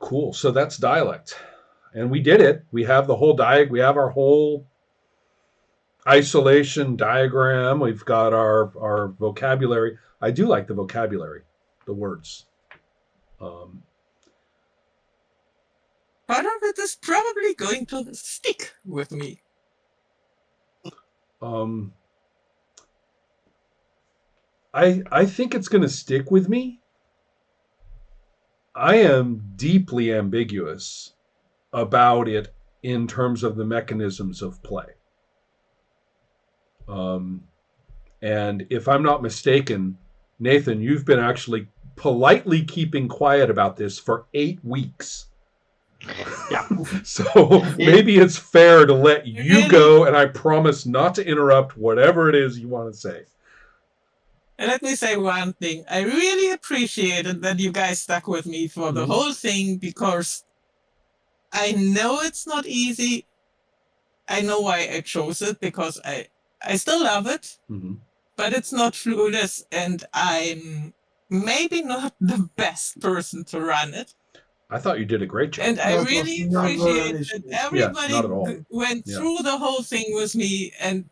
Cool. So that's dialect. And we did it. We have the whole we have our whole isolation diagram. We've got our vocabulary. I do like the vocabulary, the words. Um, Part of it is probably going to stick with me. um, I think it's going to stick with me. I am deeply ambiguous about it in terms of the mechanisms of play. Um, and if I'm not mistaken, Nathan, you've been actually politely keeping quiet about this for 8 weeks. Yeah. So maybe it's fair to let you Really? go, and I promise not to interrupt whatever it is you want to say. And let me say one thing. I really appreciated that you guys stuck with me for the whole thing, because I know it's not easy. I know why I chose it, because I still love it, but it's not flawless, and I'm maybe not the best person to run it. I thought you did a great job. And I That really was never an appreciate issue. that everybody not at all. went Yeah. through the whole thing with me. And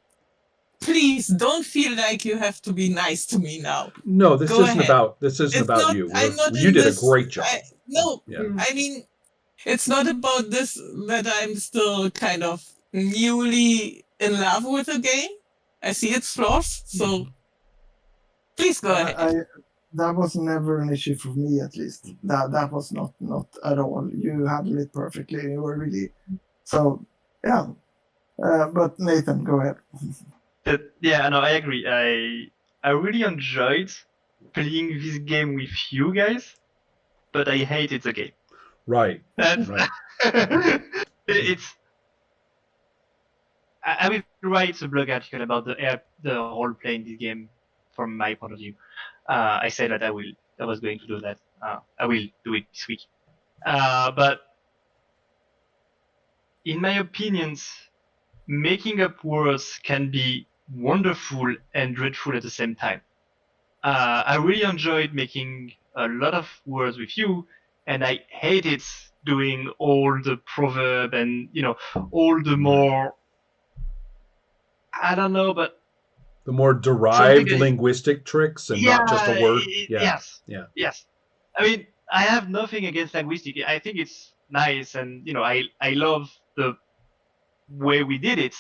please don't feel like you have to be nice to me now. No, this Go isn't ahead. about this isn't It's about not- you. I'm not You in did a this- great job. No, Yeah. I mean, it's not about this that I'm still kind of newly in love with the game. I see its flaws, so please go ahead. That was never an issue for me, at least. That was not at all. You handled it perfectly. You were really so. Yeah. But Nathan, go ahead. Yeah, no, I agree. I really enjoyed playing this game with you guys, but I hated the game. Right. That's Right. it's. I will write a blog article about the role play in this game from my point of view. I said that I was going to do that. I will do it this week. But in my opinions, making up words can be wonderful and dreadful at the same time. I really enjoyed making a lot of words with you, and I hated doing all the proverb and all the more, I don't know, but the more derived linguistic tricks and not just a word. Yes. I mean, I have nothing against linguistic. I think it's nice, and I love the way we did it.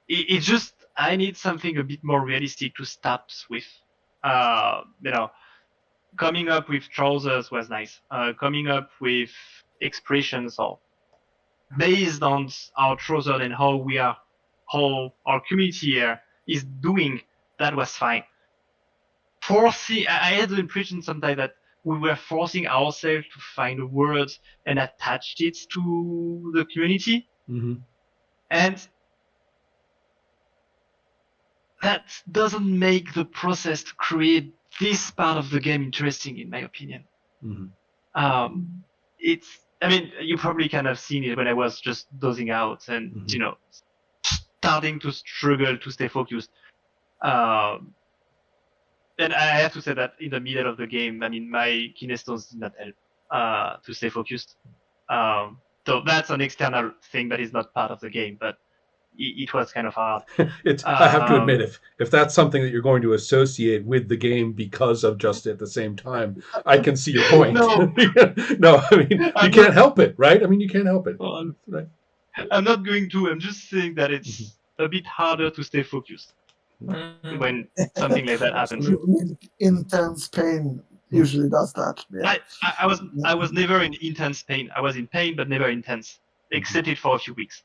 It's just I need something a bit more realistic to start with. Coming up with trousers was nice. Coming up with expressions or based on our trousers and how our community here is doing, that was fine. I had the impression sometimes that we were forcing ourselves to find a word and attach it to the community. And that doesn't make the process to create this part of the game interesting, in my opinion. I mean, you probably kind of seen it when I was just dozing out and, starting to struggle to stay focused. And I have to say that in the middle of the game, I mean, my kinestons did not help to stay focused. So that's an external thing that is not part of the game, but it was kind of hard. I have to admit, if that's something that you're going to associate with the game because of just at the same time, I can see your point. No, I mean, you can't help it, right? I mean, you can't help it. Well, right? I'm not going to. I'm just saying that it's a bit harder to stay focused when something like that happens. Intense pain usually does that. Yeah. I was never in intense pain. I was in pain, but never intense, except it for a few weeks.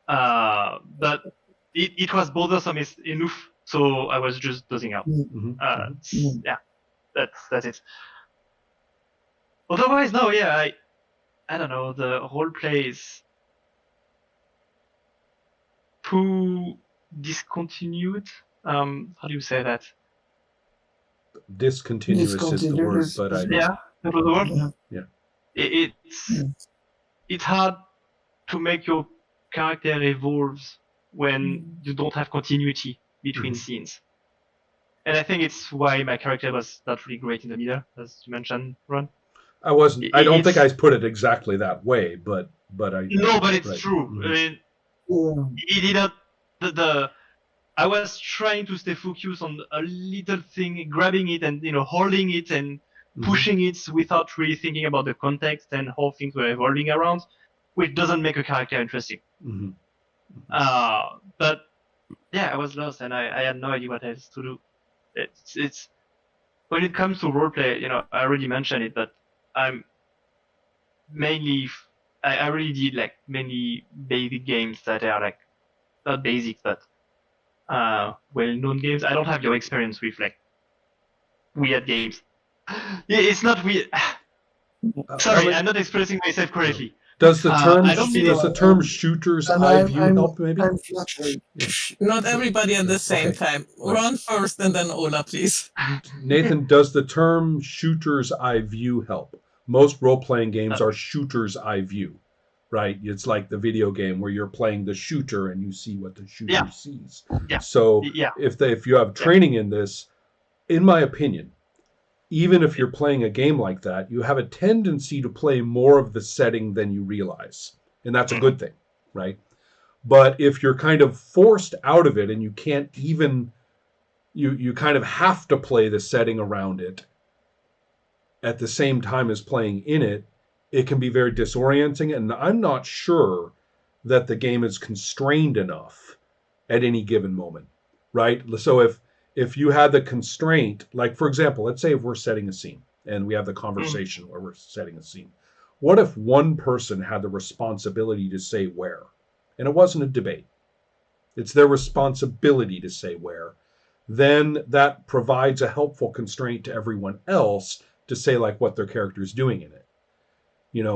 But it was bothersome enough, so I was just dozing out. Yeah, that's it. Otherwise, no, yeah, I don't know. The role play is too discontinued. How do you say that? Discontinuous is the word, but that was the word. Yeah. It's hard to make your character evolves when you don't have continuity between scenes. And I think it's why my character was not really great in the middle, as you mentioned, Ron. I wasn't. I don't think It's I put it exactly that way, but I. no, but it's Right. true. Mhm. I mean, Yeah. he did not. The I was trying to stay focused on a little thing, grabbing it and holding it and Mhm. pushing it without really thinking about the context and how things were evolving around, which doesn't make a character interesting. Mhm. But yeah, I was lost and I had no idea what else to do. It's when it comes to roleplay, I already mentioned it, but I'm mainly I really did like many basic games that are like not basic but well-known games. I don't have your experience with like weird games. Yeah, it's not weird. Sorry, I'm not expressing myself correctly. Does the term I don't mean it. does the term shooter's And eye view help? Maybe. I'm flattered. Not everybody at the same Okay. time. Right. Ron first and then Ola, please. Nathan, does the term shooter's eye view help? Most role-playing games are shooter's eye view, right? It's like the video game where you're playing the shooter and you see what the shooter Yeah. sees. Yeah. So Yeah. if you have training in this, in my opinion, even if you're playing a game like that, you have a tendency to play more of the setting than you realize. And that's a good thing, right? But if you're kind of forced out of it and you can't even you kind of have to play the setting around it at the same time as playing in it, it can be very disorienting. And I'm not sure that the game is constrained enough at any given moment, right? So if you had the constraint, like for example, let's say if we're setting a scene and we have the conversation where we're setting a scene, what if one person had the responsibility to say where? And it wasn't a debate. It's their responsibility to say where. Then that provides a helpful constraint to everyone else to say like what their character is doing in it.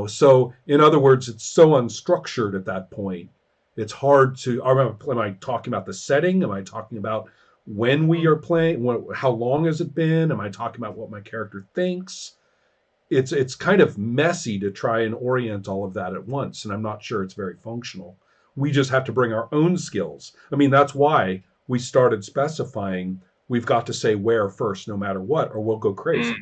So in other words, it's so unstructured at that point. It's hard to. Am I talking about the setting? Am I talking about when we are playing? How long has it been? Am I talking about what my character thinks? It's kind of messy to try and orient all of that at once, and I'm not sure it's very functional. We just have to bring our own skills. I mean, that's why we started specifying we've got to say where first, no matter what, or we'll go crazy,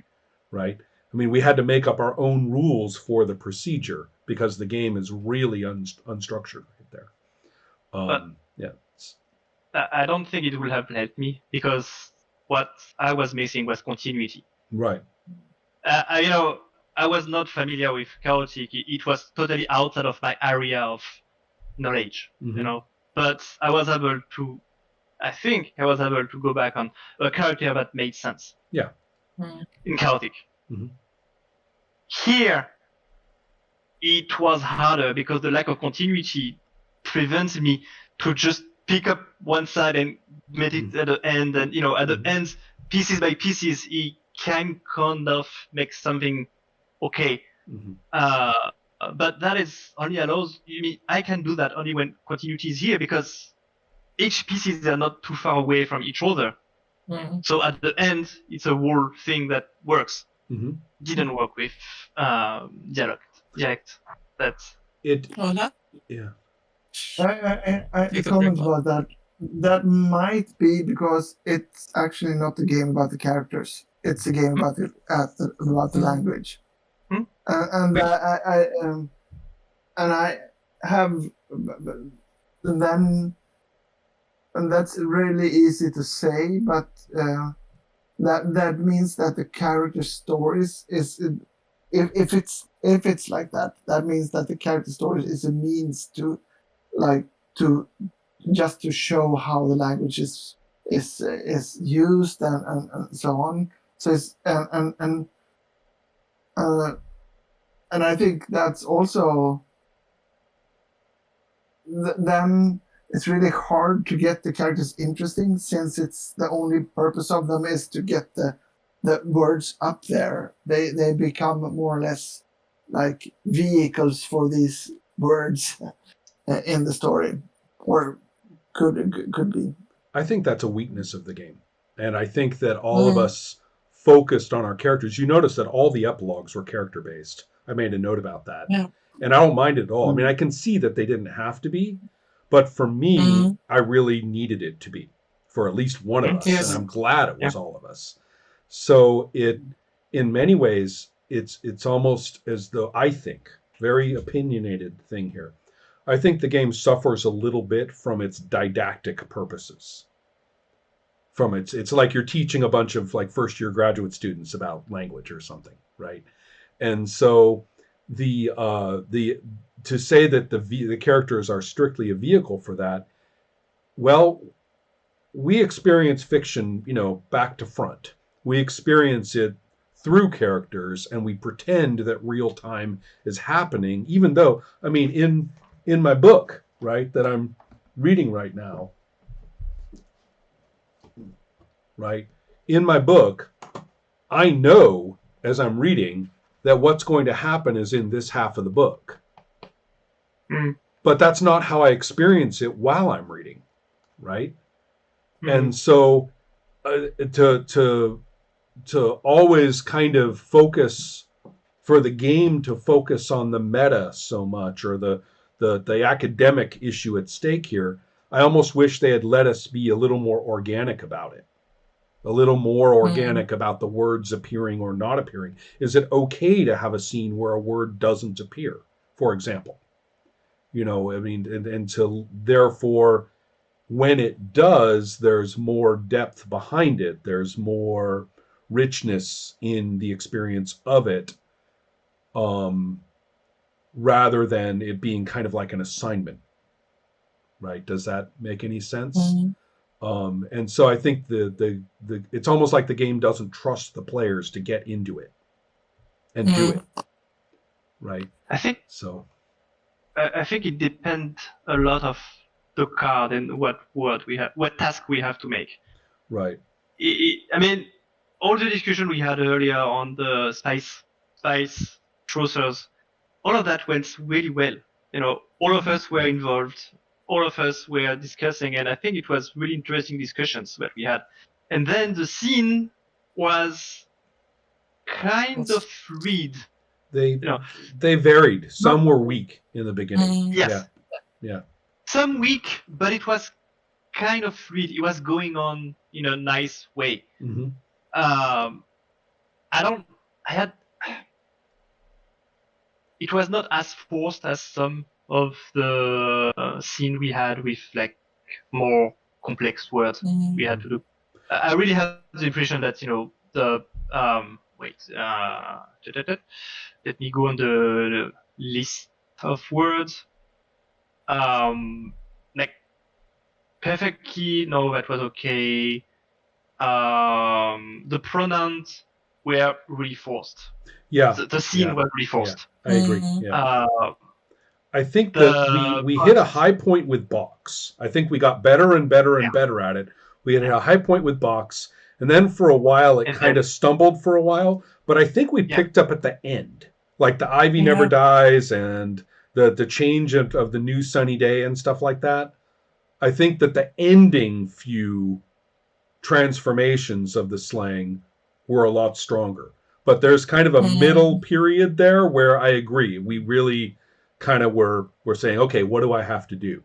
right? I mean, we had to make up our own rules for the procedure because the game is really unstructured right there. Yeah. I don't think it will have helped me because what I was missing was continuity. Right. I was not familiar with chaotic. It was totally outside of my area of knowledge, But I think I was able to go back on a character that made sense. Yeah. In chaotic. Mm-hmm. Here, it was harder because the lack of continuity prevents me to just pick up one side and make it at the end, and at the end, pieces by pieces, he can kind of make something okay. But that is only allows me. I can do that only when continuity is here because each pieces are not too far away from each other. So at the end, it's a whole thing that works. Didn't work with Dialect. That's it. Ola? Yeah. I comment about that. That might be because it's actually not a game about the characters. It's a game about the language. And I have then, and that's really easy to say, but that means that the character stories is if it's like that, that means that the character story is a means to just to show how the language is used and so on. So it's and I think that's also then it's really hard to get the characters interesting since it's the only purpose of them is to get the words up there. They become more or less like vehicles for these words in the story, or could be. I think that's a weakness of the game, and I think that all of us focused on our characters. You notice that all the epilogues were character based. I made a note about that, and I don't mind it at all. I mean, I can see that they didn't have to be, but for me, I really needed it to be for at least one of us, and I'm glad it was all of us. So it, in many ways, it's almost as though, I think, very opinionated thing here. I think the game suffers a little bit from its didactic purposes. From it's like you're teaching a bunch of like first year graduate students about language or something, right? And so the to say that the characters are strictly a vehicle for that, well, we experience fiction, back to front. We experience it through characters, and we pretend that real time is happening, even though, I mean, in my book, right, that I'm reading right now, right, in my book, I know as I'm reading that what's going to happen is in this half of the book. Mm. But that's not how I experience it while I'm reading, right? Mhm. And so to always kind of focus, for the game to focus on the meta so much, or the academic issue at stake here, I almost wish they had let us be a little more organic about it. A little more organic about the words appearing or not appearing. Is it okay to have a scene where a word doesn't appear, for example? I mean, and to therefore, when it does, there's more depth behind it. There's more richness in the experience of it, rather than it being kind of like an assignment, right? Does that make any sense? And so I think the it's almost like the game doesn't trust the players to get into it and do it, right? I think So I think it depends a lot of the card and what task we have to make. right, I mean, all the discussion we had earlier on the spice trousers, all of that went really well. All of us were involved, all of us were discussing, and I think it was really interesting discussions that we had. And then the scene was kind of fluid. they know, they varied. Some were weak in the beginning. Yes. Yeah. Some weak, but it was kind of fluid. It was going on in a nice way. Mm-hmm. It was not as forced as some of the scene we had with like more complex words we had to do. I really had the impression that the let me go on the list of words. Like perfect key, no, that was okay. The pronouns were really forced. Yeah. The scene was really forced. I agree. Yeah. I think the that we hit a high point with box. I think we got better and better and better at it. We had a high point with box, and then for a while it kind of stumbled for a while. But I think we picked up at the end, like the ivy never dies and the change of the new sunny day and stuff like that. I think that the ending few transformations of the slang were a lot stronger. But there's kind of a middle period there where I agree. We really kind of were saying, okay, what do I have to do?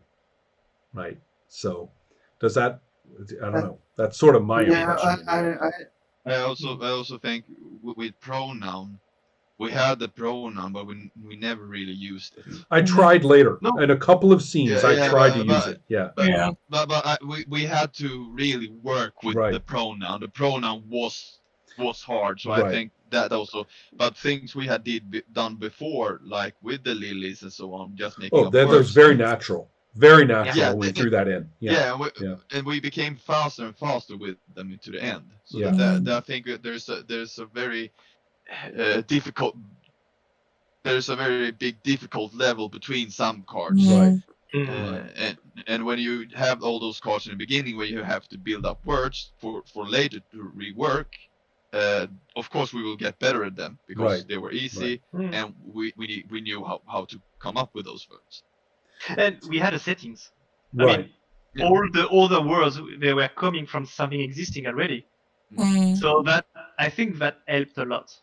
Right. So does that, I don't know. That's sort of my impression. I also think with pronoun, we had the pronoun, but we never really used it. I tried later. No. In a couple of scenes, I tried to use it. Yeah. But we had to really work with the pronoun. The pronoun was hard, so I think that also. But things we had done before, like with the lilies and so on, just making. That was very natural. Very natural when we threw that in. And we became faster and faster with them into the end. So I think there's a very difficult. There's a very big difficult level between some cards. Right. And when you have all those cards in the beginning where you have to build up words for later to rework, of course we will get better at them because they were easy and we knew how to come up with those words. And we had the settings. I mean, all the words, they were coming from something existing already. So that I think that helped a lot.